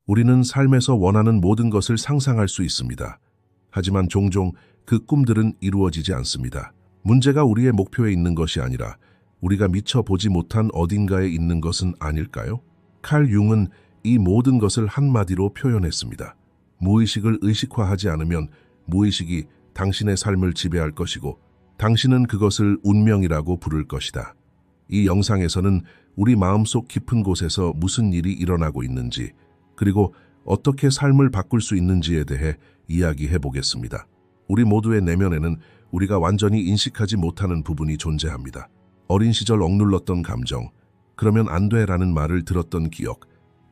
우리는 삶에서 원하는 모든 것을 상상할 수 있습니다. 하지만 종종 그 꿈들은 이루어지지 않습니다. 문제가 우리의 목표에 있는 것이 아니라 우리가 미처 보지 못한 어딘가에 있는 것은 아닐까요? 칼 융은 이 모든 것을 한마디로 표현했습니다. 무의식을 의식화하지 않으면 무의식이 당신의 삶을 지배할 것이고 당신은 그것을 운명이라고 부를 것이다. 이 영상에서는 우리 마음속 깊은 곳에서 무슨 일이 일어나고 있는지 그리고 어떻게 삶을 바꿀 수 있는지에 대해 이야기해 보겠습니다. 우리 모두의 내면에는 우리가 완전히 인식하지 못하는 부분이 존재합니다. 어린 시절 억눌렀던 감정, 그러면 안 돼라는 말을 들었던 기억,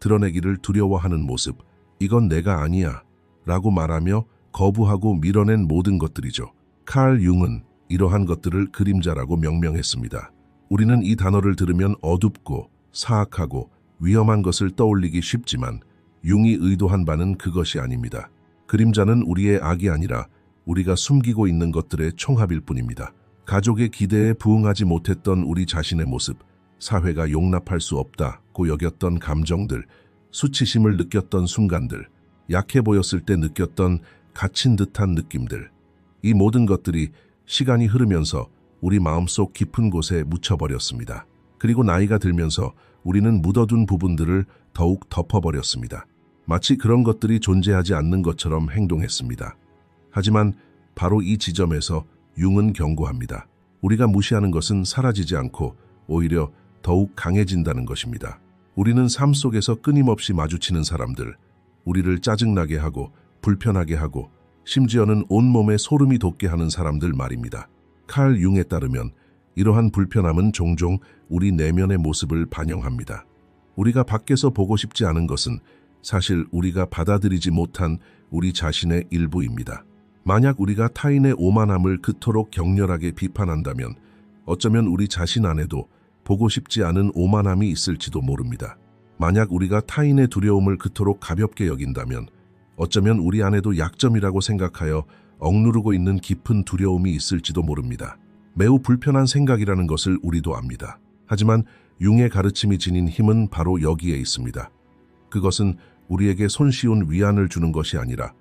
드러내기를 두려워하는 모습, 이건 내가 아니야 라고 말하며 거부하고 밀어낸 모든 것들이죠. 칼 융은 이러한 것들을 그림자라고 명명했습니다. 우리는 이 단어를 들으면 어둡고 사악하고 위험한 것을 떠올리기 쉽지만 융이 의도한 바는 그것이 아닙니다. 그림자는 우리의 악이 아니라 우리가 숨기고 있는 것들의 총합일 뿐입니다. 가족의 기대에 부응하지 못했던 우리 자신의 모습, 사회가 용납할 수 없다고 여겼던 감정들, 수치심을 느꼈던 순간들, 약해 보였을 때 느꼈던 갇힌 듯한 느낌들, 이 모든 것들이 시간이 흐르면서 우리 마음속 깊은 곳에 묻혀버렸습니다. 그리고 나이가 들면서 우리는 묻어둔 부분들을 더욱 덮어버렸습니다. 마치 그런 것들이 존재하지 않는 것처럼 행동했습니다. 하지만 바로 이 지점에서 융은 경고합니다. 우리가 무시하는 것은 사라지지 않고 오히려 더욱 강해진다는 것입니다. 우리는 삶 속에서 끊임없이 마주치는 사람들, 우리를 짜증나게 하고 불편하게 하고 심지어는 온몸에 소름이 돋게 하는 사람들 말입니다. 칼 융에 따르면 이러한 불편함은 종종 우리 내면의 모습을 반영합니다. 우리가 밖에서 보고 싶지 않은 것은 사실 우리가 받아들이지 못한 우리 자신의 일부입니다. 만약 우리가 타인의 오만함을 그토록 격렬하게 비판한다면 어쩌면 우리 자신 안에도 보고 싶지 않은 오만함이 있을지도 모릅니다. 만약 우리가 타인의 두려움을 그토록 가볍게 여긴다면 어쩌면 우리 안에도 약점이라고 생각하여 억누르고 있는 깊은 두려움이 있을지도 모릅니다. 매우 불편한 생각이라는 것을 우리도 압니다. 하지만 융의 가르침이 지닌 힘은 바로 여기에 있습니다. 그것은 우리에게 손쉬운 위안을 주는 것이 아니라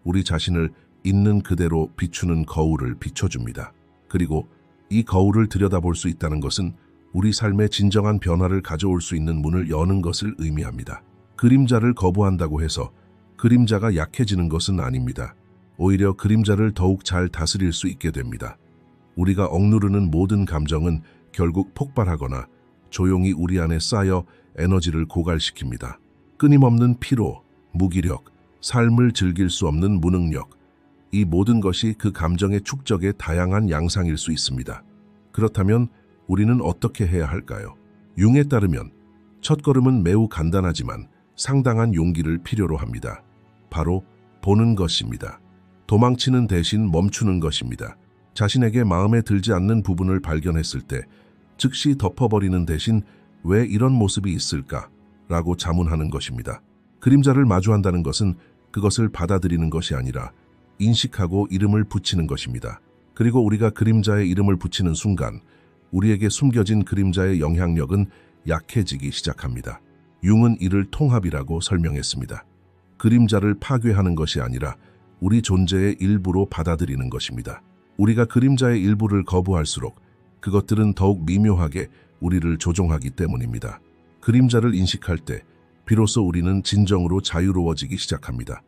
우리 자신을 있는 그대로 비추는 거울을 비춰줍니다. 그리고 이 거울을 들여다볼 수 있다는 것은 우리 삶에 진정한 변화를 가져올 수 있는 문을 여는 것을 의미합니다. 그림자를 거부한다고 해서 그림자가 약해지는 것은 아닙니다. 오히려 그림자를 더욱 잘 다스릴 수 있게 됩니다. 우리가 억누르는 모든 감정은 결국 폭발하거나 조용히 우리 안에 쌓여 에너지를 고갈시킵니다. 끊임없는 피로, 무기력, 삶을 즐길 수 없는 무능력, 이 모든 것이 그 감정의 축적의 다양한 양상일 수 있습니다. 그렇다면 우리는 어떻게 해야 할까요? 융에 따르면 첫걸음은 매우 간단하지만 상당한 용기를 필요로 합니다. 바로 보는 것입니다. 도망치는 대신 멈추는 것입니다. 자신에게 마음에 들지 않는 부분을 발견했을 때 즉시 덮어버리는 대신 왜 이런 모습이 있을까? 라고 자문하는 것입니다. 그림자를 마주한다는 것은 그것을 받아들이는 것이 아니라 인식하고 이름을 붙이는 것입니다. 그리고 우리가 그림자의 이름을 붙이는 순간 우리에게 숨겨진 그림자의 영향력은 약해지기 시작합니다. 융은 이를 통합이라고 설명했습니다. 그림자를 파괴하는 것이 아니라 우리 존재의 일부로 받아들이는 것입니다. 우리가 그림자의 일부를 거부할수록 그것들은 더욱 미묘하게 우리를 조종하기 때문입니다. 그림자를 인식할 때 비로소 우리는 진정으로 자유로워지기 시작합니다.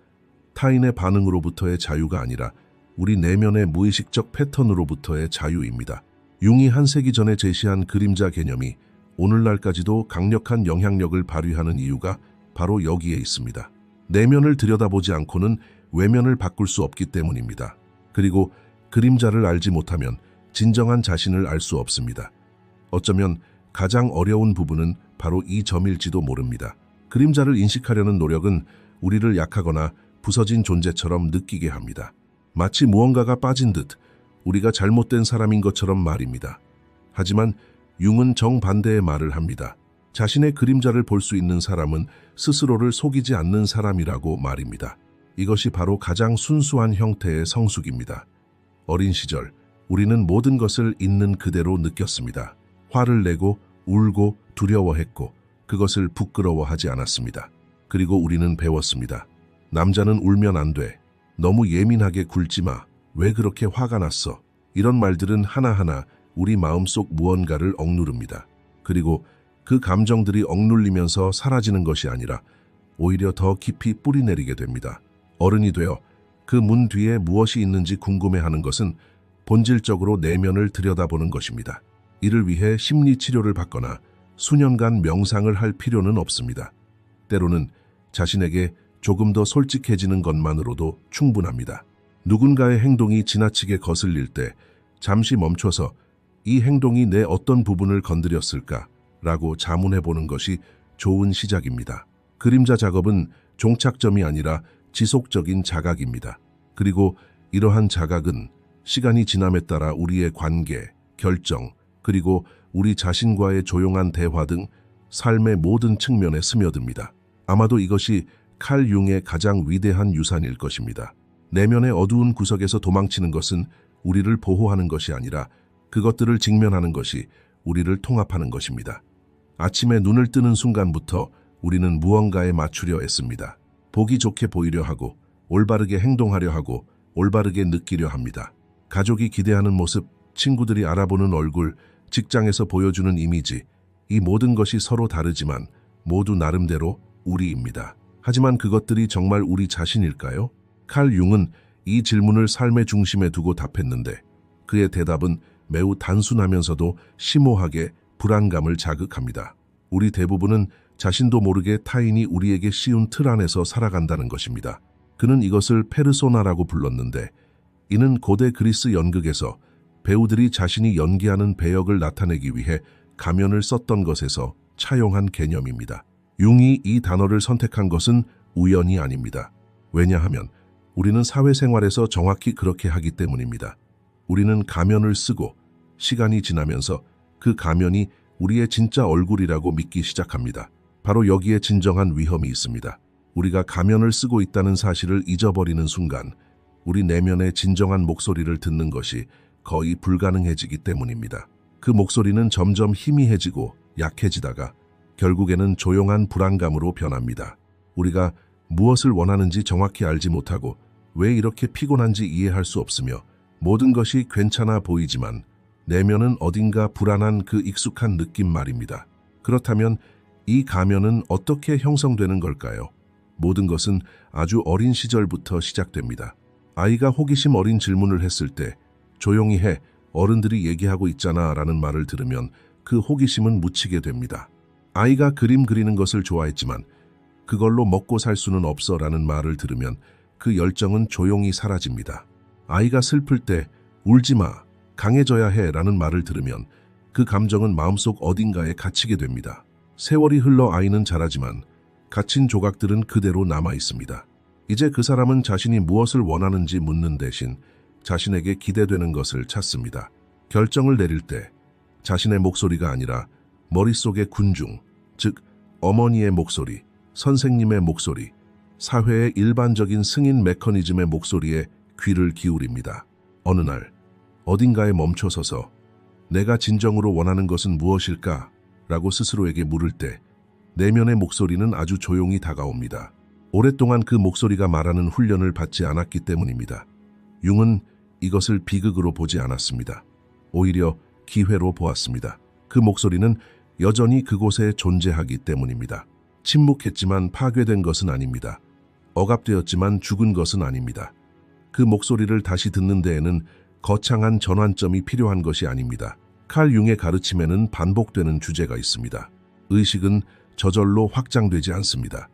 타인의 반응으로부터의 자유가 아니라 우리 내면의 무의식적 패턴으로부터의 자유입니다. 융이 한 세기 전에 제시한 그림자 개념이 오늘날까지도 강력한 영향력을 발휘하는 이유가 바로 여기에 있습니다. 내면을 들여다보지 않고는 외면을 바꿀 수 없기 때문입니다. 그리고 그림자를 알지 못하면 진정한 자신을 알 수 없습니다. 어쩌면 가장 어려운 부분은 바로 이 점일지도 모릅니다. 그림자를 인식하려는 노력은 우리를 약하거나 부서진 존재처럼 느끼게 합니다. 마치 무언가가 빠진 듯 우리가 잘못된 사람인 것처럼 말입니다. 하지만 융은 정반대의 말을 합니다. 자신의 그림자를 볼 수 있는 사람은 스스로를 속이지 않는 사람이라고 말입니다. 이것이 바로 가장 순수한 형태의 성숙입니다. 어린 시절 우리는 모든 것을 있는 그대로 느꼈습니다. 화를 내고 울고 두려워했고 그것을 부끄러워하지 않았습니다. 그리고 우리는 배웠습니다. 남자는 울면 안 돼. 너무 예민하게 굴지 마. 왜 그렇게 화가 났어? 이런 말들은 하나하나 우리 마음속 무언가를 억누릅니다. 그리고 그 감정들이 억눌리면서 사라지는 것이 아니라 오히려 더 깊이 뿌리내리게 됩니다. 어른이 되어 그 문 뒤에 무엇이 있는지 궁금해하는 것은 본질적으로 내면을 들여다보는 것입니다. 이를 위해 심리치료를 받거나 수년간 명상을 할 필요는 없습니다. 때로는 자신에게 조금 더 솔직해지는 것만으로도 충분합니다. 누군가의 행동이 지나치게 거슬릴 때 잠시 멈춰서 이 행동이 내 어떤 부분을 건드렸을까? 라고 자문해보는 것이 좋은 시작입니다. 그림자 작업은 종착점이 아니라 지속적인 자각입니다. 그리고 이러한 자각은 시간이 지남에 따라 우리의 관계, 결정, 그리고 우리 자신과의 조용한 대화 등 삶의 모든 측면에 스며듭니다. 아마도 이것이 칼 융의 가장 위대한 유산일 것입니다. 내면의 어두운 구석에서 도망치는 것은 우리를 보호하는 것이 아니라 그것들을 직면하는 것이 우리를 통합하는 것입니다. 아침에 눈을 뜨는 순간부터 우리는 무언가에 맞추려 애씁니다. 보기 좋게 보이려 하고, 올바르게 행동하려 하고, 올바르게 느끼려 합니다. 가족이 기대하는 모습, 친구들이 알아보는 얼굴, 직장에서 보여주는 이미지, 이 모든 것이 서로 다르지만 모두 나름대로 우리입니다. 하지만 그것들이 정말 우리 자신일까요? 칼 융은 이 질문을 삶의 중심에 두고 답했는데 그의 대답은 매우 단순하면서도 심오하게 불안감을 자극합니다. 우리 대부분은 자신도 모르게 타인이 우리에게 씌운 틀 안에서 살아간다는 것입니다. 그는 이것을 페르소나라고 불렀는데 이는 고대 그리스 연극에서 배우들이 자신이 연기하는 배역을 나타내기 위해 가면을 썼던 것에서 차용한 개념입니다. 융이 이 단어를 선택한 것은 우연이 아닙니다. 왜냐하면 우리는 사회생활에서 정확히 그렇게 하기 때문입니다. 우리는 가면을 쓰고 시간이 지나면서 그 가면이 우리의 진짜 얼굴이라고 믿기 시작합니다. 바로 여기에 진정한 위험이 있습니다. 우리가 가면을 쓰고 있다는 사실을 잊어버리는 순간 우리 내면의 진정한 목소리를 듣는 것이 거의 불가능해지기 때문입니다. 그 목소리는 점점 희미해지고 약해지다가 결국에는 조용한 불안감으로 변합니다. 우리가 무엇을 원하는지 정확히 알지 못하고 왜 이렇게 피곤한지 이해할 수 없으며 모든 것이 괜찮아 보이지만 내면은 어딘가 불안한 그 익숙한 느낌 말입니다. 그렇다면 이 가면은 어떻게 형성되는 걸까요? 모든 것은 아주 어린 시절부터 시작됩니다. 아이가 호기심 어린 질문을 했을 때 조용히 해, 어른들이 얘기하고 있잖아 라는 말을 들으면 그 호기심은 묻히게 됩니다. 아이가 그림 그리는 것을 좋아했지만 그걸로 먹고 살 수는 없어 라는 말을 들으면 그 열정은 조용히 사라집니다. 아이가 슬플 때 울지 마, 강해져야 해 라는 말을 들으면 그 감정은 마음속 어딘가에 갇히게 됩니다. 세월이 흘러 아이는 자라지만 갇힌 조각들은 그대로 남아 있습니다. 이제 그 사람은 자신이 무엇을 원하는지 묻는 대신 자신에게 기대되는 것을 찾습니다. 결정을 내릴 때 자신의 목소리가 아니라 머릿속의 군중, 즉 어머니의 목소리, 선생님의 목소리, 사회의 일반적인 승인 메커니즘의 목소리에 귀를 기울입니다. 어느 날 어딘가에 멈춰서서 내가 진정으로 원하는 것은 무엇일까? 라고 스스로에게 물을 때 내면의 목소리는 아주 조용히 다가옵니다. 오랫동안 그 목소리가 말하는 훈련을 받지 않았기 때문입니다. 융은 이것을 비극으로 보지 않았습니다. 오히려 기회로 보았습니다. 그 목소리는 여전히 그곳에 존재하기 때문입니다. 침묵했지만 파괴된 것은 아닙니다. 억압되었지만 죽은 것은 아닙니다. 그 목소리를 다시 듣는 데에는 거창한 전환점이 필요한 것이 아닙니다. 칼 융의 가르침에는 반복되는 주제가 있습니다. 의식은 저절로 확장되지 않습니다.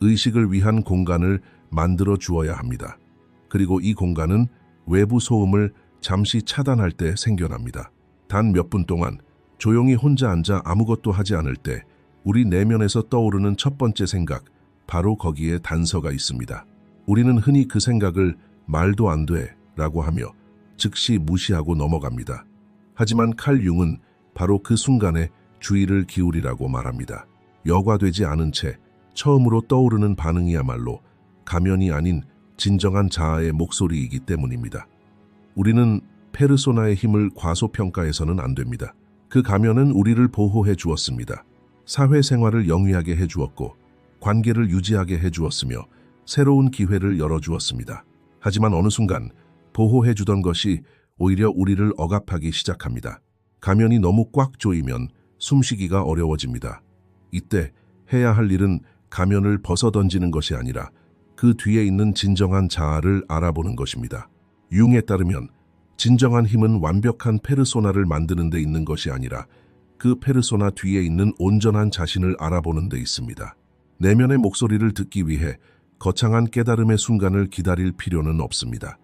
의식을 위한 공간을 만들어 주어야 합니다. 그리고 이 공간은 외부 소음을 잠시 차단할 때 생겨납니다. 단 몇 분 동안 조용히 혼자 앉아 아무것도 하지 않을 때 우리 내면에서 떠오르는 첫 번째 생각, 바로 거기에 단서가 있습니다. 우리는 흔히 그 생각을 말도 안 돼 라고 하며 즉시 무시하고 넘어갑니다. 하지만 칼 융은 바로 그 순간에 주의를 기울이라고 말합니다. 여과되지 않은 채 처음으로 떠오르는 반응이야말로 가면이 아닌 진정한 자아의 목소리이기 때문입니다. 우리는 페르소나의 힘을 과소평가해서는 안 됩니다. 그 가면은 우리를 보호해 주었습니다. 사회생활을 영위하게 해주었고 관계를 유지하게 해주었으며 새로운 기회를 열어주었습니다. 하지만 어느 순간 보호해주던 것이 오히려 우리를 억압하기 시작합니다. 가면이 너무 꽉 조이면 숨쉬기가 어려워집니다. 이때 해야 할 일은 가면을 벗어던지는 것이 아니라 그 뒤에 있는 진정한 자아를 알아보는 것입니다. 융에 따르면 진정한 힘은 완벽한 페르소나를 만드는 데 있는 것이 아니라 그 페르소나 뒤에 있는 온전한 자신을 알아보는 데 있습니다. 내면의 목소리를 듣기 위해 거창한 깨달음의 순간을 기다릴 필요는 없습니다.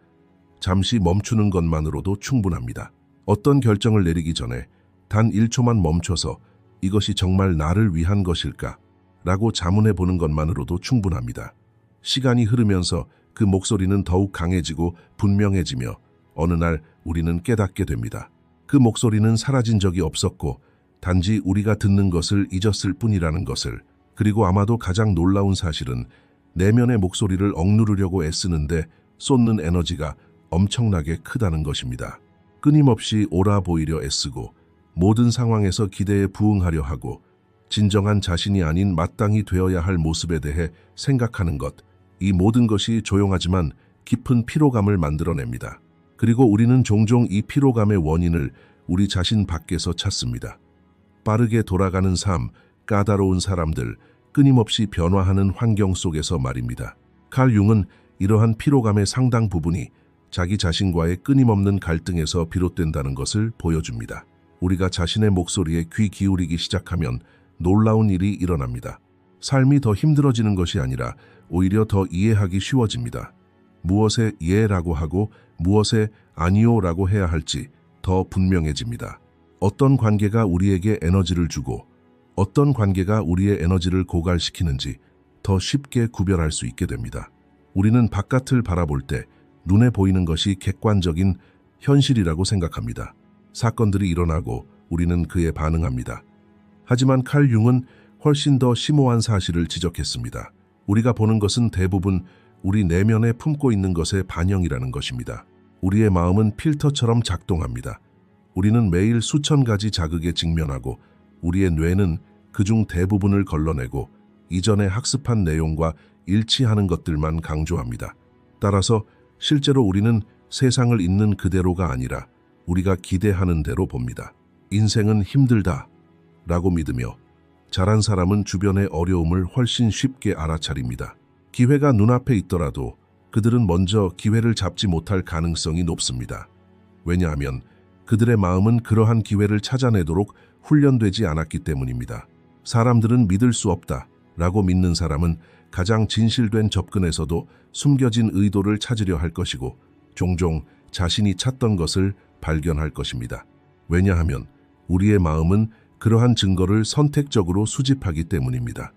잠시 멈추는 것만으로도 충분합니다. 어떤 결정을 내리기 전에 단 1초만 멈춰서 이것이 정말 나를 위한 것일까? 라고 자문해 보는 것만으로도 충분합니다. 시간이 흐르면서 그 목소리는 더욱 강해지고 분명해지며 어느 날 우리는 깨닫게 됩니다. 그 목소리는 사라진 적이 없었고 단지 우리가 듣는 것을 잊었을 뿐이라는 것을. 그리고 아마도 가장 놀라운 사실은 내면의 목소리를 억누르려고 애쓰는데 쏟는 에너지가 엄청나게 크다는 것입니다. 끊임없이 옳아 보이려 애쓰고 모든 상황에서 기대에 부응하려 하고 진정한 자신이 아닌 마땅히 되어야 할 모습에 대해 생각하는 것, 이 모든 것이 조용하지만 깊은 피로감을 만들어냅니다. 그리고 우리는 종종 이 피로감의 원인을 우리 자신 밖에서 찾습니다. 빠르게 돌아가는 삶, 까다로운 사람들, 끊임없이 변화하는 환경 속에서 말입니다. 칼 융은 이러한 피로감의 상당 부분이 자기 자신과의 끊임없는 갈등에서 비롯된다는 것을 보여줍니다. 우리가 자신의 목소리에 귀 기울이기 시작하면 놀라운 일이 일어납니다. 삶이 더 힘들어지는 것이 아니라 오히려 더 이해하기 쉬워집니다. 무엇에 예라고 하고 무엇에 아니요라고 해야 할지 더 분명해집니다. 어떤 관계가 우리에게 에너지를 주고 어떤 관계가 우리의 에너지를 고갈시키는지 더 쉽게 구별할 수 있게 됩니다. 우리는 바깥을 바라볼 때 눈에 보이는 것이 객관적인 현실이라고 생각합니다. 사건들이 일어나고 우리는 그에 반응합니다. 하지만 칼 융은 훨씬 더 심오한 사실을 지적했습니다. 우리가 보는 것은 대부분 우리 내면에 품고 있는 것의 반영이라는 것입니다. 우리의 마음은 필터처럼 작동합니다. 우리는 매일 수천 가지 자극에 직면하고 우리의 뇌는 그중 대부분을 걸러내고 이전에 학습한 내용과 일치하는 것들만 강조합니다. 따라서 실제로 우리는 세상을 있는 그대로가 아니라 우리가 기대하는 대로 봅니다. 인생은 힘들다 라고 믿으며 잘한 사람은 주변의 어려움을 훨씬 쉽게 알아차립니다. 기회가 눈앞에 있더라도 그들은 먼저 기회를 잡지 못할 가능성이 높습니다. 왜냐하면 그들의 마음은 그러한 기회를 찾아내도록 훈련되지 않았기 때문입니다. 사람들은 믿을 수 없다 라고 믿는 사람은 가장 진실된 접근에서도 숨겨진 의도를 찾으려 할 것이고 종종 자신이 찾던 것을 발견할 것입니다. 왜냐하면 우리의 마음은 그러한 증거를 선택적으로 수집하기 때문입니다.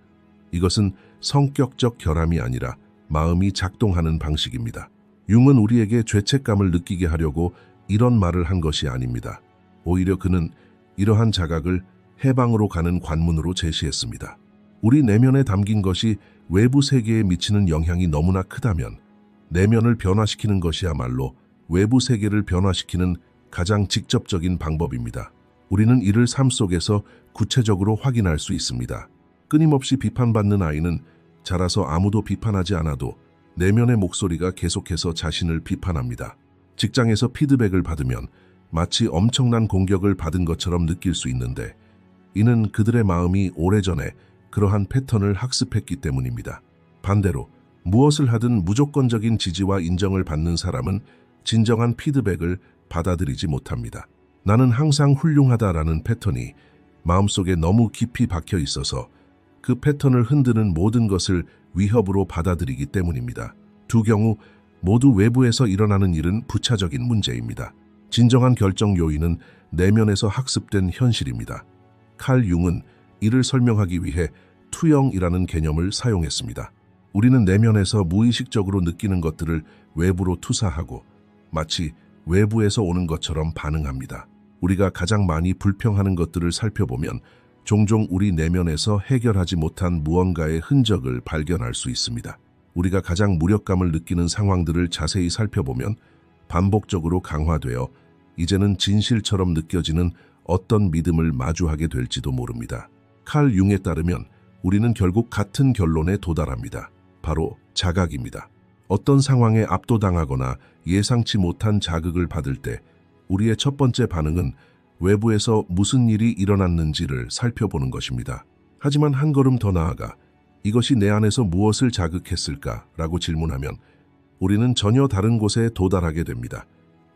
이것은 성격적 결함이 아니라 마음이 작동하는 방식입니다. 융은 우리에게 죄책감을 느끼게 하려고 이런 말을 한 것이 아닙니다. 오히려 그는 이러한 자각을 해방으로 가는 관문으로 제시했습니다. 우리 내면에 담긴 것이 외부 세계에 미치는 영향이 너무나 크다면 내면을 변화시키는 것이야말로 외부 세계를 변화시키는 가장 직접적인 방법입니다. 우리는 이를 삶 속에서 구체적으로 확인할 수 있습니다. 끊임없이 비판받는 아이는 자라서 아무도 비판하지 않아도 내면의 목소리가 계속해서 자신을 비판합니다. 직장에서 피드백을 받으면 마치 엄청난 공격을 받은 것처럼 느낄 수 있는데 이는 그들의 마음이 오래전에 그러한 패턴을 학습했기 때문입니다. 반대로 무엇을 하든 무조건적인 지지와 인정을 받는 사람은 진정한 피드백을 받아들이지 못합니다. 나는 항상 훌륭하다라는 패턴이 마음속에 너무 깊이 박혀 있어서 그 패턴을 흔드는 모든 것을 위협으로 받아들이기 때문입니다. 두 경우 모두 외부에서 일어나는 일은 부차적인 문제입니다. 진정한 결정 요인은 내면에서 학습된 현실입니다. 칼 융은 이를 설명하기 위해 투영이라는 개념을 사용했습니다. 우리는 내면에서 무의식적으로 느끼는 것들을 외부로 투사하고 마치 외부에서 오는 것처럼 반응합니다. 우리가 가장 많이 불평하는 것들을 살펴보면 종종 우리 내면에서 해결하지 못한 무언가의 흔적을 발견할 수 있습니다. 우리가 가장 무력감을 느끼는 상황들을 자세히 살펴보면 반복적으로 강화되어 이제는 진실처럼 느껴지는 어떤 믿음을 마주하게 될지도 모릅니다. 칼 융에 따르면 우리는 결국 같은 결론에 도달합니다. 바로 자각입니다. 어떤 상황에 압도당하거나 예상치 못한 자극을 받을 때 우리의 첫 번째 반응은 외부에서 무슨 일이 일어났는지를 살펴보는 것입니다. 하지만 한 걸음 더 나아가 이것이 내 안에서 무엇을 자극했을까라고 질문하면 우리는 전혀 다른 곳에 도달하게 됩니다.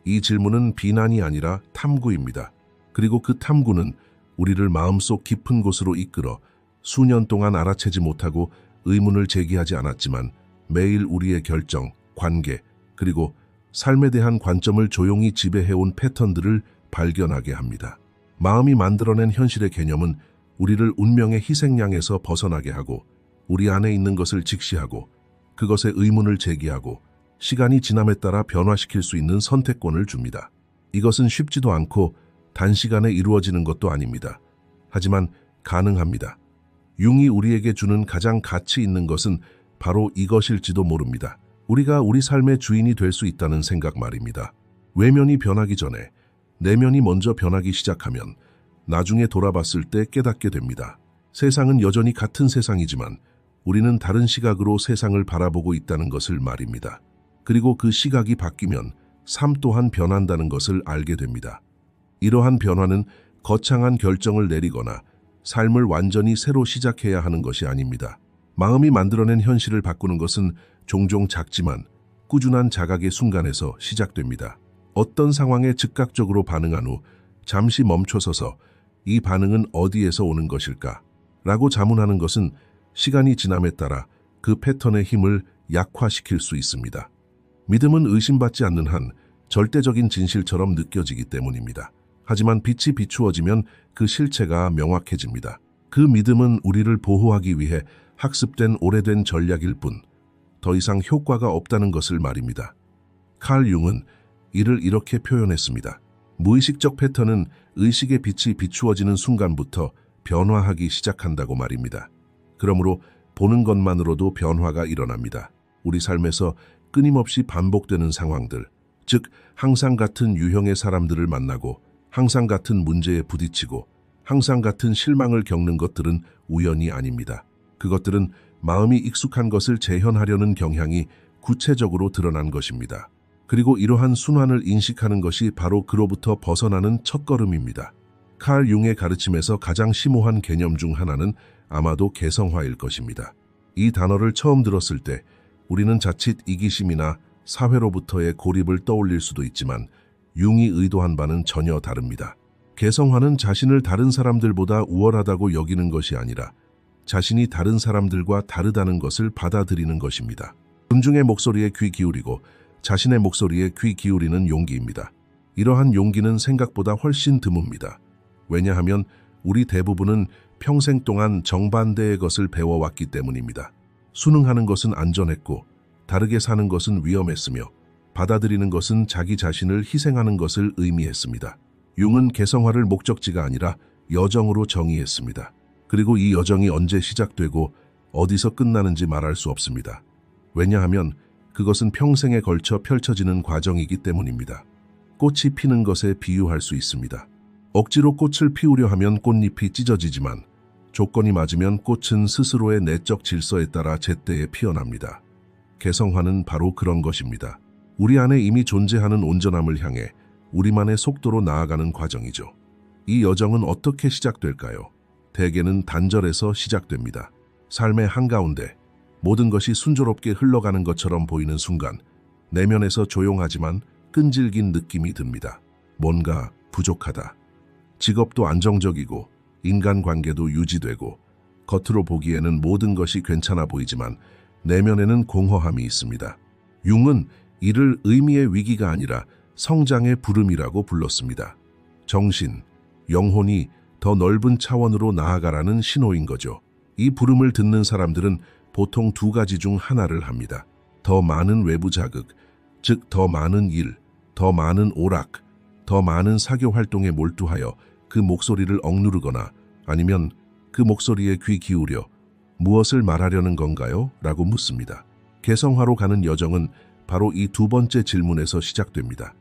이 질문은 비난이 아니라 탐구입니다. 그리고 그 탐구는 우리를 마음속 깊은 곳으로 이끌어 수년 동안 알아채지 못하고 의문을 제기하지 않았지만 매일 우리의 결정, 관계, 그리고 삶에 대한 관점을 조용히 지배해온 패턴들을 발견하게 합니다. 마음이 만들어낸 현실의 개념은 우리를 운명의 희생양에서 벗어나게 하고 우리 안에 있는 것을 직시하고 그것에 의문을 제기하고 시간이 지남에 따라 변화시킬 수 있는 선택권을 줍니다. 이것은 쉽지도 않고 단시간에 이루어지는 것도 아닙니다. 하지만 가능합니다. 융이 우리에게 주는 가장 가치 있는 것은 바로 이것일지도 모릅니다. 우리가 우리 삶의 주인이 될 수 있다는 생각 말입니다. 외면이 변하기 전에 내면이 먼저 변하기 시작하면 나중에 돌아봤을 때 깨닫게 됩니다. 세상은 여전히 같은 세상이지만 우리는 다른 시각으로 세상을 바라보고 있다는 것을 말입니다. 그리고 그 시각이 바뀌면 삶 또한 변한다는 것을 알게 됩니다. 이러한 변화는 거창한 결정을 내리거나 삶을 완전히 새로 시작해야 하는 것이 아닙니다. 마음이 만들어낸 현실을 바꾸는 것은 종종 작지만 꾸준한 자각의 순간에서 시작됩니다. 어떤 상황에 즉각적으로 반응한 후 잠시 멈춰서서 이 반응은 어디에서 오는 것일까? 라고 자문하는 것은 시간이 지남에 따라 그 패턴의 힘을 약화시킬 수 있습니다. 믿음은 의심받지 않는 한 절대적인 진실처럼 느껴지기 때문입니다. 하지만 빛이 비추어지면 그 실체가 명확해집니다. 그 믿음은 우리를 보호하기 위해 학습된 오래된 전략일 뿐 더 이상 효과가 없다는 것을 말입니다. 칼 융은 이를 이렇게 표현했습니다. 무의식적 패턴은 의식의 빛이 비추어지는 순간부터 변화하기 시작한다고 말입니다. 그러므로 보는 것만으로도 변화가 일어납니다. 우리 삶에서 끊임없이 반복되는 상황들, 즉 항상 같은 유형의 사람들을 만나고 항상 같은 문제에 부딪히고 항상 같은 실망을 겪는 것들은 우연이 아닙니다. 그것들은 마음이 익숙한 것을 재현하려는 경향이 구체적으로 드러난 것입니다. 그리고 이러한 순환을 인식하는 것이 바로 그로부터 벗어나는 첫걸음입니다. 칼 융의 가르침에서 가장 심오한 개념 중 하나는 아마도 개성화일 것입니다. 이 단어를 처음 들었을 때 우리는 자칫 이기심이나 사회로부터의 고립을 떠올릴 수도 있지만 융이 의도한 바는 전혀 다릅니다. 개성화는 자신을 다른 사람들보다 우월하다고 여기는 것이 아니라 자신이 다른 사람들과 다르다는 것을 받아들이는 것입니다. 존중의 목소리에 귀 기울이고 자신의 목소리에 귀 기울이는 용기입니다. 이러한 용기는 생각보다 훨씬 드뭅니다. 왜냐하면 우리 대부분은 평생 동안 정반대의 것을 배워왔기 때문입니다. 순응하는 것은 안전했고 다르게 사는 것은 위험했으며 받아들이는 것은 자기 자신을 희생하는 것을 의미했습니다. 융은 개성화를 목적지가 아니라 여정으로 정의했습니다. 그리고 이 여정이 언제 시작되고 어디서 끝나는지 말할 수 없습니다. 왜냐하면 그것은 평생에 걸쳐 펼쳐지는 과정이기 때문입니다. 꽃이 피는 것에 비유할 수 있습니다. 억지로 꽃을 피우려 하면 꽃잎이 찢어지지만 조건이 맞으면 꽃은 스스로의 내적 질서에 따라 제때에 피어납니다. 개성화는 바로 그런 것입니다. 우리 안에 이미 존재하는 온전함을 향해 우리만의 속도로 나아가는 과정이죠. 이 여정은 어떻게 시작될까요? 대개는 단절에서 시작됩니다. 삶의 한가운데 모든 것이 순조롭게 흘러가는 것처럼 보이는 순간 내면에서 조용하지만 끈질긴 느낌이 듭니다. 뭔가 부족하다. 직업도 안정적이고 인간관계도 유지되고 겉으로 보기에는 모든 것이 괜찮아 보이지만 내면에는 공허함이 있습니다. 융은 이를 의미의 위기가 아니라 성장의 부름이라고 불렀습니다. 정신, 영혼이 더 넓은 차원으로 나아가라는 신호인 거죠. 이 부름을 듣는 사람들은 보통 두 가지 중 하나를 합니다. 더 많은 외부 자극, 즉 더 많은 일, 더 많은 오락, 더 많은 사교 활동에 몰두하여 그 목소리를 억누르거나 아니면 그 목소리에 귀 기울여 무엇을 말하려는 건가요? 라고 묻습니다. 개성화로 가는 여정은 바로 이 두 번째 질문에서 시작됩니다.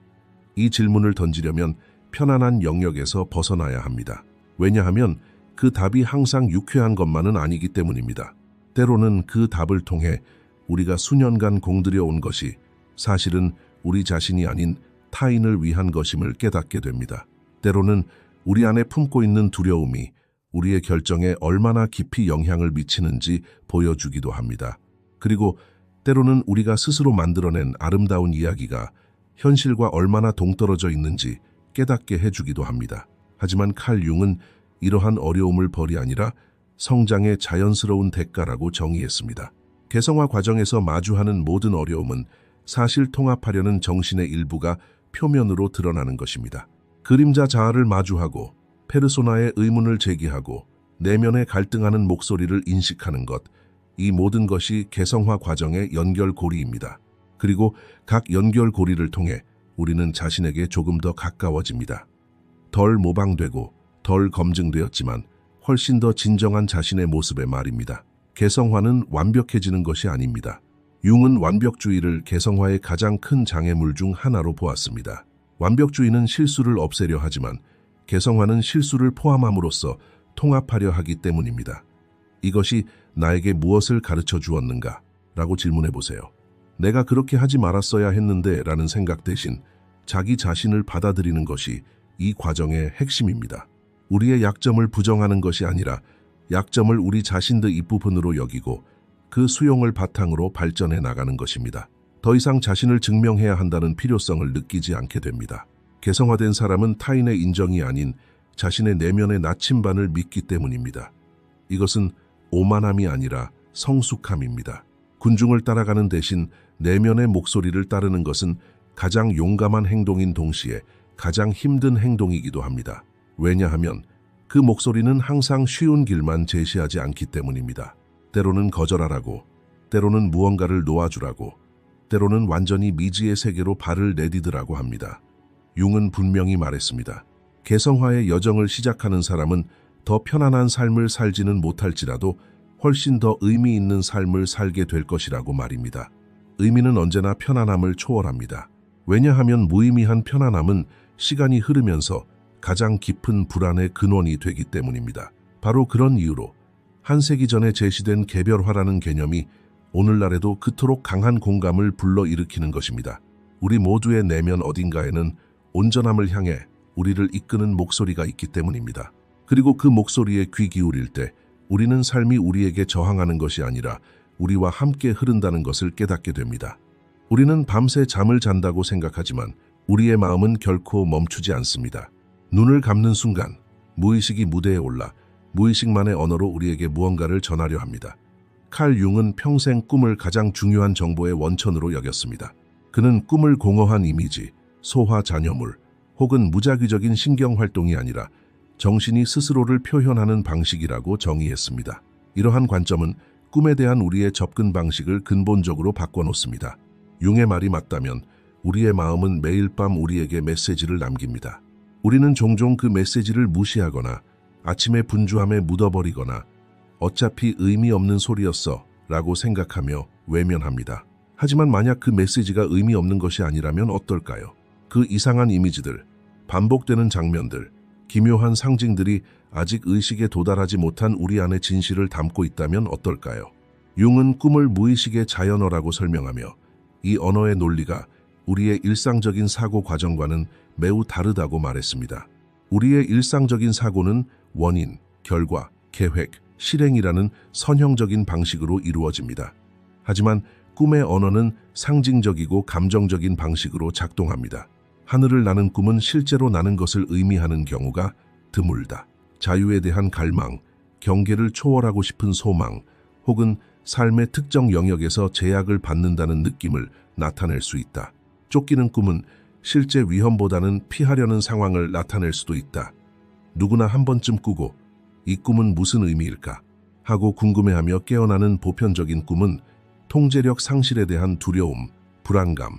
이 질문을 던지려면 편안한 영역에서 벗어나야 합니다. 왜냐하면 그 답이 항상 유쾌한 것만은 아니기 때문입니다. 때로는 그 답을 통해 우리가 수년간 공들여 온 것이 사실은 우리 자신이 아닌 타인을 위한 것임을 깨닫게 됩니다. 때로는 우리 안에 품고 있는 두려움이 우리의 결정에 얼마나 깊이 영향을 미치는지 보여주기도 합니다. 그리고 때로는 우리가 스스로 만들어낸 아름다운 이야기가 현실과 얼마나 동떨어져 있는지 깨닫게 해주기도 합니다. 하지만 칼 융은 이러한 어려움을 벌이 아니라 성장의 자연스러운 대가라고 정의했습니다. 개성화 과정에서 마주하는 모든 어려움은 사실 통합하려는 정신의 일부가 표면으로 드러나는 것입니다. 그림자 자아를 마주하고 페르소나의 의문을 제기하고 내면에 갈등하는 목소리를 인식하는 것, 이 모든 것이 개성화 과정의 연결고리입니다. 그리고 각 연결고리를 통해 우리는 자신에게 조금 더 가까워집니다. 덜 모방되고 덜 검증되었지만 훨씬 더 진정한 자신의 모습의 말입니다. 개성화는 완벽해지는 것이 아닙니다. 융은 완벽주의를 개성화의 가장 큰 장애물 중 하나로 보았습니다. 완벽주의는 실수를 없애려 하지만 개성화는 실수를 포함함으로써 통합하려 하기 때문입니다. 이것이 나에게 무엇을 가르쳐 주었는가? 라고 질문해 보세요. 내가 그렇게 하지 말았어야 했는데 라는 생각 대신 자기 자신을 받아들이는 것이 이 과정의 핵심입니다. 우리의 약점을 부정하는 것이 아니라 약점을 우리 자신의 일부분으로 여기고 그 수용을 바탕으로 발전해 나가는 것입니다. 더 이상 자신을 증명해야 한다는 필요성을 느끼지 않게 됩니다. 개성화된 사람은 타인의 인정이 아닌 자신의 내면의 나침반을 믿기 때문입니다. 이것은 오만함이 아니라 성숙함입니다. 군중을 따라가는 대신 내면의 목소리를 따르는 것은 가장 용감한 행동인 동시에 가장 힘든 행동이기도 합니다. 왜냐하면 그 목소리는 항상 쉬운 길만 제시하지 않기 때문입니다. 때로는 거절하라고, 때로는 무언가를 놓아주라고, 때로는 완전히 미지의 세계로 발을 내디드라고 합니다. 융은 분명히 말했습니다. 개성화의 여정을 시작하는 사람은 더 편안한 삶을 살지는 못할지라도 훨씬 더 의미 있는 삶을 살게 될 것이라고 말입니다. 의미는 언제나 편안함을 초월합니다. 왜냐하면 무의미한 편안함은 시간이 흐르면서 가장 깊은 불안의 근원이 되기 때문입니다. 바로 그런 이유로 한 세기 전에 제시된 개별화라는 개념이 오늘날에도 그토록 강한 공감을 불러일으키는 것입니다. 우리 모두의 내면 어딘가에는 온전함을 향해 우리를 이끄는 목소리가 있기 때문입니다. 그리고 그 목소리에 귀 기울일 때 우리는 삶이 우리에게 저항하는 것이 아니라 우리와 함께 흐른다는 것을 깨닫게 됩니다. 우리는 밤새 잠을 잔다고 생각하지만 우리의 마음은 결코 멈추지 않습니다. 눈을 감는 순간 무의식이 무대에 올라 무의식만의 언어로 우리에게 무언가를 전하려 합니다. 칼 융은 평생 꿈을 가장 중요한 정보의 원천으로 여겼습니다. 그는 꿈을 공허한 이미지, 소화 잔여물, 혹은 무작위적인 신경활동이 아니라 정신이 스스로를 표현하는 방식이라고 정의했습니다. 이러한 관점은 꿈에 대한 우리의 접근 방식을 근본적으로 바꿔놓습니다. 융의 말이 맞다면 우리의 마음은 매일 밤 우리에게 메시지를 남깁니다. 우리는 종종 그 메시지를 무시하거나 아침에 분주함에 묻어버리거나 어차피 의미 없는 소리였어 라고 생각하며 외면합니다. 하지만 만약 그 메시지가 의미 없는 것이 아니라면 어떨까요? 그 이상한 이미지들, 반복되는 장면들, 기묘한 상징들이 아직 의식에 도달하지 못한 우리 안의 진실을 담고 있다면 어떨까요? 융은 꿈을 무의식의 자연어라고 설명하며 이 언어의 논리가 우리의 일상적인 사고 과정과는 매우 다르다고 말했습니다. 우리의 일상적인 사고는 원인, 결과, 계획, 실행이라는 선형적인 방식으로 이루어집니다. 하지만 꿈의 언어는 상징적이고 감정적인 방식으로 작동합니다. 하늘을 나는 꿈은 실제로 나는 것을 의미하는 경우가 드물다. 자유에 대한 갈망, 경계를 초월하고 싶은 소망, 혹은 삶의 특정 영역에서 제약을 받는다는 느낌을 나타낼 수 있다. 쫓기는 꿈은 실제 위험보다는 피하려는 상황을 나타낼 수도 있다. 누구나 한 번쯤 꾸고 이 꿈은 무슨 의미일까? 하고 궁금해하며 깨어나는 보편적인 꿈은 통제력 상실에 대한 두려움, 불안감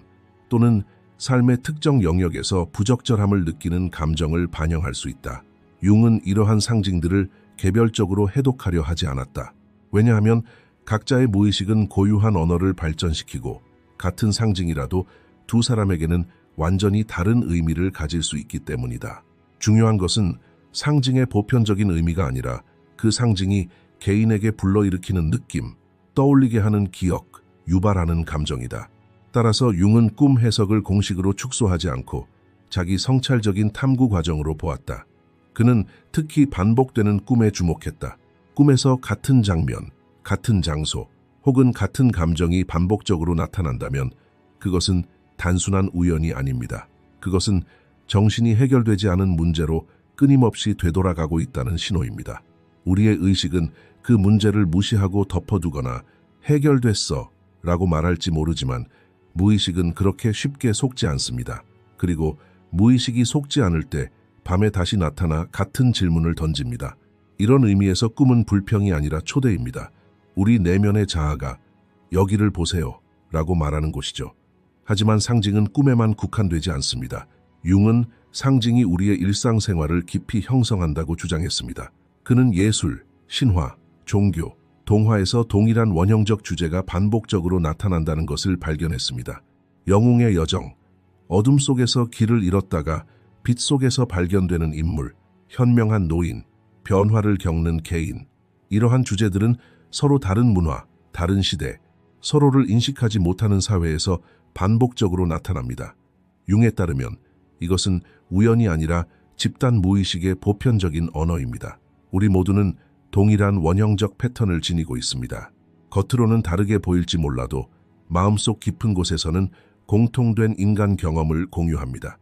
또는 삶의 특정 영역에서 부적절함을 느끼는 감정을 반영할 수 있다. 융은 이러한 상징들을 개별적으로 해독하려 하지 않았다. 왜냐하면 각자의 무의식은 고유한 언어를 발전시키고 같은 상징이라도 두 사람에게는 완전히 다른 의미를 가질 수 있기 때문이다. 중요한 것은 상징의 보편적인 의미가 아니라 그 상징이 개인에게 불러일으키는 느낌, 떠올리게 하는 기억, 유발하는 감정이다. 따라서 융은 꿈 해석을 공식으로 축소하지 않고 자기 성찰적인 탐구 과정으로 보았다. 그는 특히 반복되는 꿈에 주목했다. 꿈에서 같은 장면, 같은 장소, 혹은 같은 감정이 반복적으로 나타난다면 그것은 단순한 우연이 아닙니다. 그것은 정신이 해결되지 않은 문제로 끊임없이 되돌아가고 있다는 신호입니다. 우리의 의식은 그 문제를 무시하고 덮어두거나 해결됐어 라고 말할지 모르지만 무의식은 그렇게 쉽게 속지 않습니다. 그리고 무의식이 속지 않을 때 밤에 다시 나타나 같은 질문을 던집니다. 이런 의미에서 꿈은 불평이 아니라 초대입니다. 우리 내면의 자아가 여기를 보세요 라고 말하는 곳이죠. 하지만 상징은 꿈에만 국한되지 않습니다. 융은 상징이 우리의 일상생활을 깊이 형성한다고 주장했습니다. 그는 예술, 신화, 종교, 동화에서 동일한 원형적 주제가 반복적으로 나타난다는 것을 발견했습니다. 영웅의 여정, 어둠 속에서 길을 잃었다가 빛 속에서 발견되는 인물, 현명한 노인, 변화를 겪는 개인. 이러한 주제들은 서로 다른 문화, 다른 시대, 서로를 인식하지 못하는 사회에서 반복적으로 나타납니다. 융에 따르면 이것은 우연이 아니라 집단 무의식의 보편적인 언어입니다. 우리 모두는 동일한 원형적 패턴을 지니고 있습니다. 겉으로는 다르게 보일지 몰라도 마음속 깊은 곳에서는 공통된 인간 경험을 공유합니다.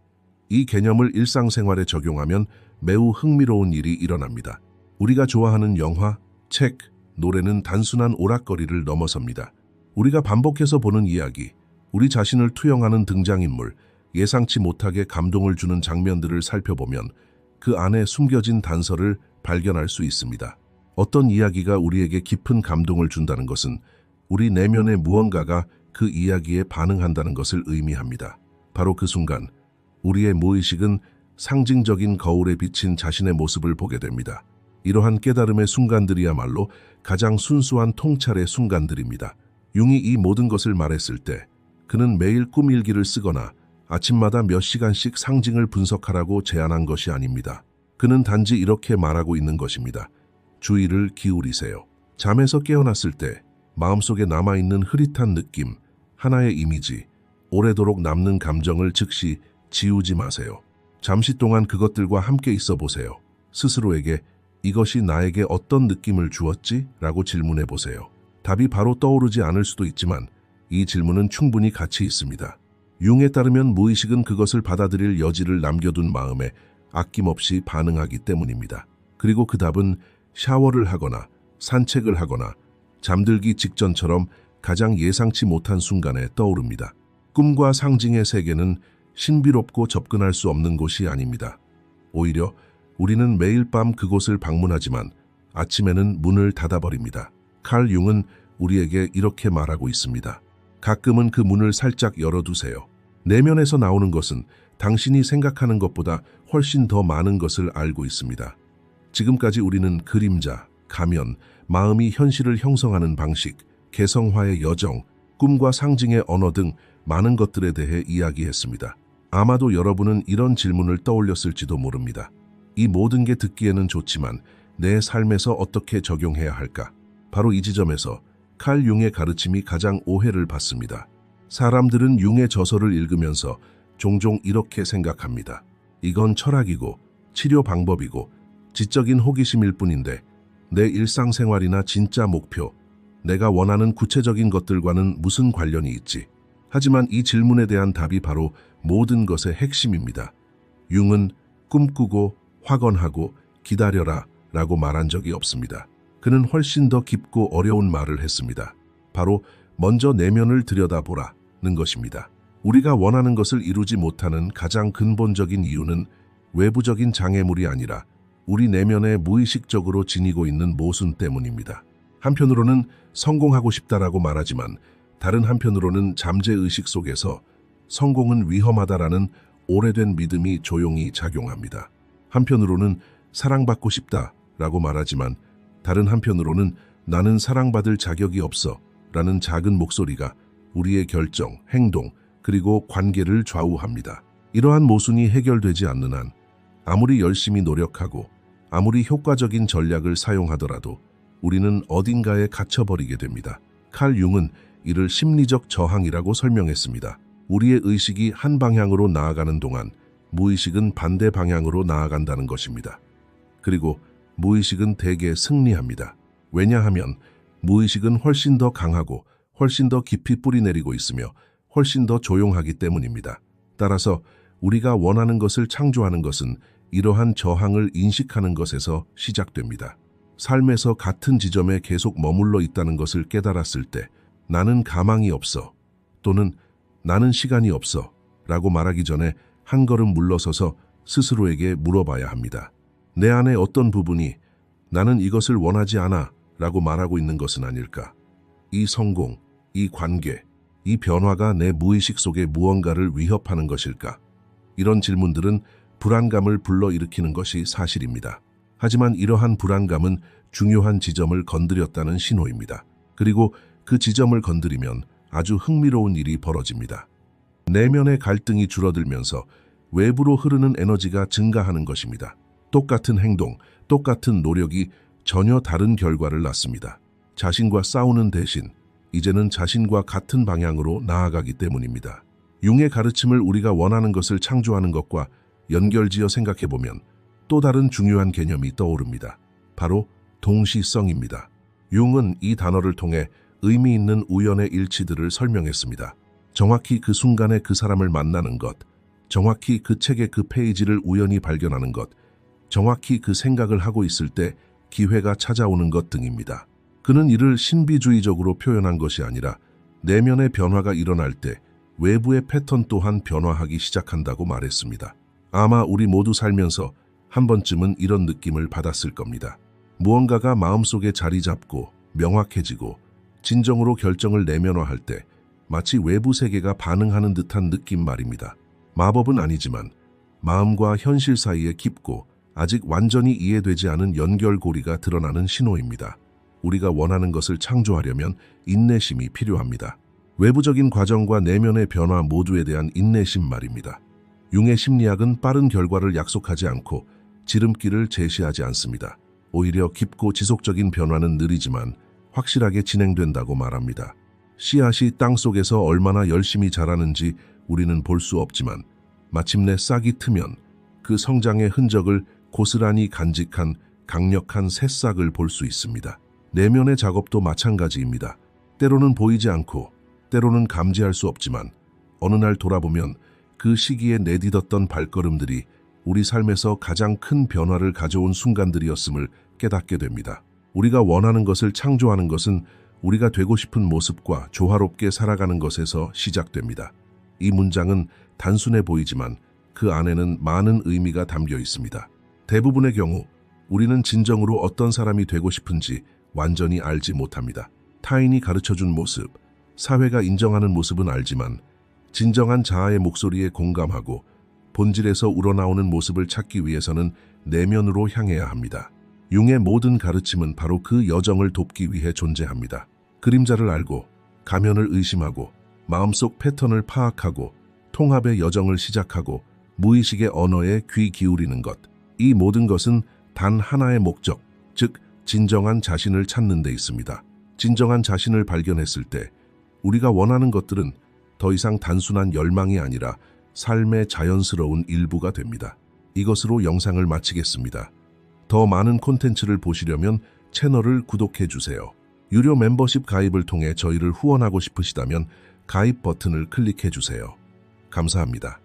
이 개념을 일상생활에 적용하면 매우 흥미로운 일이 일어납니다. 우리가 좋아하는 영화, 책, 노래는 단순한 오락거리를 넘어섭니다. 우리가 반복해서 보는 이야기, 우리 자신을 투영하는 등장인물, 예상치 못하게 감동을 주는 장면들을 살펴보면 그 안에 숨겨진 단서를 발견할 수 있습니다. 어떤 이야기가 우리에게 깊은 감동을 준다는 것은 우리 내면의 무언가가 그 이야기에 반응한다는 것을 의미합니다. 바로 그 순간 우리의 무의식은 상징적인 거울에 비친 자신의 모습을 보게 됩니다. 이러한 깨달음의 순간들이야말로 가장 순수한 통찰의 순간들입니다. 융이 이 모든 것을 말했을 때 그는 매일 꿈 일기를 쓰거나 아침마다 몇 시간씩 상징을 분석하라고 제안한 것이 아닙니다. 그는 단지 이렇게 말하고 있는 것입니다. 주의를 기울이세요. 잠에서 깨어났을 때 마음속에 남아있는 흐릿한 느낌, 하나의 이미지, 오래도록 남는 감정을 즉시 지우지 마세요. 잠시 동안 그것들과 함께 있어 보세요. 스스로에게 이것이 나에게 어떤 느낌을 주었지? 라고 질문해 보세요. 답이 바로 떠오르지 않을 수도 있지만 이 질문은 충분히 가치 있습니다. 융에 따르면 무의식은 그것을 받아들일 여지를 남겨둔 마음에 아낌없이 반응하기 때문입니다. 그리고 그 답은 샤워를 하거나 산책을 하거나 잠들기 직전처럼 가장 예상치 못한 순간에 떠오릅니다. 꿈과 상징의 세계는 신비롭고 접근할 수 없는 곳이 아닙니다. 오히려 우리는 매일 밤 그곳을 방문하지만 아침에는 문을 닫아버립니다. 칼 융은 우리에게 이렇게 말하고 있습니다. 가끔은 그 문을 살짝 열어두세요. 내면에서 나오는 것은 당신이 생각하는 것보다 훨씬 더 많은 것을 알고 있습니다. 지금까지 우리는 그림자, 가면, 마음이 현실을 형성하는 방식, 개성화의 여정, 꿈과 상징의 언어 등 많은 것들에 대해 이야기했습니다. 아마도 여러분은 이런 질문을 떠올렸을지도 모릅니다. 이 모든 게 듣기에는 좋지만 내 삶에서 어떻게 적용해야 할까? 바로 이 지점에서 칼 융의 가르침이 가장 오해를 받습니다. 사람들은 융의 저서를 읽으면서 종종 이렇게 생각합니다. 이건 철학이고 치료 방법이고 지적인 호기심일 뿐인데 내 일상생활이나 진짜 목표, 내가 원하는 구체적인 것들과는 무슨 관련이 있지? 하지만 이 질문에 대한 답이 바로 모든 것의 핵심입니다. 융은 꿈꾸고 확언하고 기다려라 라고 말한 적이 없습니다. 그는 훨씬 더 깊고 어려운 말을 했습니다. 바로 먼저 내면을 들여다보라는 것입니다. 우리가 원하는 것을 이루지 못하는 가장 근본적인 이유는 외부적인 장애물이 아니라 우리 내면에 무의식적으로 지니고 있는 모순 때문입니다. 한편으로는 성공하고 싶다라고 말하지만 다른 한편으로는 잠재의식 속에서 성공은 위험하다라는 오래된 믿음이 조용히 작용합니다. 한편으로는 사랑받고 싶다라고 말하지만 다른 한편으로는 나는 사랑받을 자격이 없어 라는 작은 목소리가 우리의 결정, 행동, 그리고 관계를 좌우합니다. 이러한 모순이 해결되지 않는 한 아무리 열심히 노력하고 아무리 효과적인 전략을 사용하더라도 우리는 어딘가에 갇혀버리게 됩니다. 칼 융은 이를 심리적 저항이라고 설명했습니다. 우리의 의식이 한 방향으로 나아가는 동안 무의식은 반대 방향으로 나아간다는 것입니다. 그리고 무의식은 대개 승리합니다. 왜냐하면 무의식은 훨씬 더 강하고 훨씬 더 깊이 뿌리내리고 있으며 훨씬 더 조용하기 때문입니다. 따라서 우리가 원하는 것을 창조하는 것은 이러한 저항을 인식하는 것에서 시작됩니다. 삶에서 같은 지점에 계속 머물러 있다는 것을 깨달았을 때 나는 가망이 없어 또는 나는 시간이 없어 라고 말하기 전에 한 걸음 물러서서 스스로에게 물어봐야 합니다. 내 안에 어떤 부분이 나는 이것을 원하지 않아 라고 말하고 있는 것은 아닐까? 이 성공, 이 관계, 이 변화가 내 무의식 속에 무언가를 위협하는 것일까? 이런 질문들은 불안감을 불러일으키는 것이 사실입니다. 하지만 이러한 불안감은 중요한 지점을 건드렸다는 신호입니다. 그리고 그 지점을 건드리면 아주 흥미로운 일이 벌어집니다. 내면의 갈등이 줄어들면서 외부로 흐르는 에너지가 증가하는 것입니다. 똑같은 행동, 똑같은 노력이 전혀 다른 결과를 낳습니다. 자신과 싸우는 대신 이제는 자신과 같은 방향으로 나아가기 때문입니다. 융의 가르침을 우리가 원하는 것을 창조하는 것과 연결지어 생각해보면 또 다른 중요한 개념이 떠오릅니다. 바로 동시성입니다. 융은 이 단어를 통해 의미 있는 우연의 일치들을 설명했습니다. 정확히 그 순간에 그 사람을 만나는 것, 정확히 그 책의 그 페이지를 우연히 발견하는 것, 정확히 그 생각을 하고 있을 때 기회가 찾아오는 것 등입니다. 그는 이를 신비주의적으로 표현한 것이 아니라 내면의 변화가 일어날 때 외부의 패턴 또한 변화하기 시작한다고 말했습니다. 아마 우리 모두 살면서 한 번쯤은 이런 느낌을 받았을 겁니다. 무언가가 마음속에 자리 잡고 명확해지고 진정으로 결정을 내면화할 때 마치 외부 세계가 반응하는 듯한 느낌 말입니다. 마법은 아니지만 마음과 현실 사이에 깊고 아직 완전히 이해되지 않은 연결고리가 드러나는 신호입니다. 우리가 원하는 것을 창조하려면 인내심이 필요합니다. 외부적인 과정과 내면의 변화 모두에 대한 인내심 말입니다. 융의 심리학은 빠른 결과를 약속하지 않고 지름길을 제시하지 않습니다. 오히려 깊고 지속적인 변화는 느리지만 확실하게 진행된다고 말합니다. 씨앗이 땅속에서 얼마나 열심히 자라는지 우리는 볼 수 없지만 마침내 싹이 트면 그 성장의 흔적을 고스란히 간직한 강력한 새싹을 볼 수 있습니다. 내면의 작업도 마찬가지입니다. 때로는 보이지 않고 때로는 감지할 수 없지만 어느 날 돌아보면 그 시기에 내딛었던 발걸음들이 우리 삶에서 가장 큰 변화를 가져온 순간들이었음을 깨닫게 됩니다. 우리가 원하는 것을 창조하는 것은 우리가 되고 싶은 모습과 조화롭게 살아가는 것에서 시작됩니다. 이 문장은 단순해 보이지만 그 안에는 많은 의미가 담겨 있습니다. 대부분의 경우 우리는 진정으로 어떤 사람이 되고 싶은지 완전히 알지 못합니다. 타인이 가르쳐준 모습, 사회가 인정하는 모습은 알지만 진정한 자아의 목소리에 공감하고 본질에서 우러나오는 모습을 찾기 위해서는 내면으로 향해야 합니다. 융의 모든 가르침은 바로 그 여정을 돕기 위해 존재합니다. 그림자를 알고 가면을 의심하고 마음속 패턴을 파악하고 통합의 여정을 시작하고 무의식의 언어에 귀 기울이는 것. 이 모든 것은 단 하나의 목적, 즉 진정한 자신을 찾는 데 있습니다. 진정한 자신을 발견했을 때 우리가 원하는 것들은 더 이상 단순한 열망이 아니라 삶의 자연스러운 일부가 됩니다. 이것으로 영상을 마치겠습니다. 더 많은 콘텐츠를 보시려면 채널을 구독해 주세요. 유료 멤버십 가입을 통해 저희를 후원하고 싶으시다면 가입 버튼을 클릭해 주세요. 감사합니다.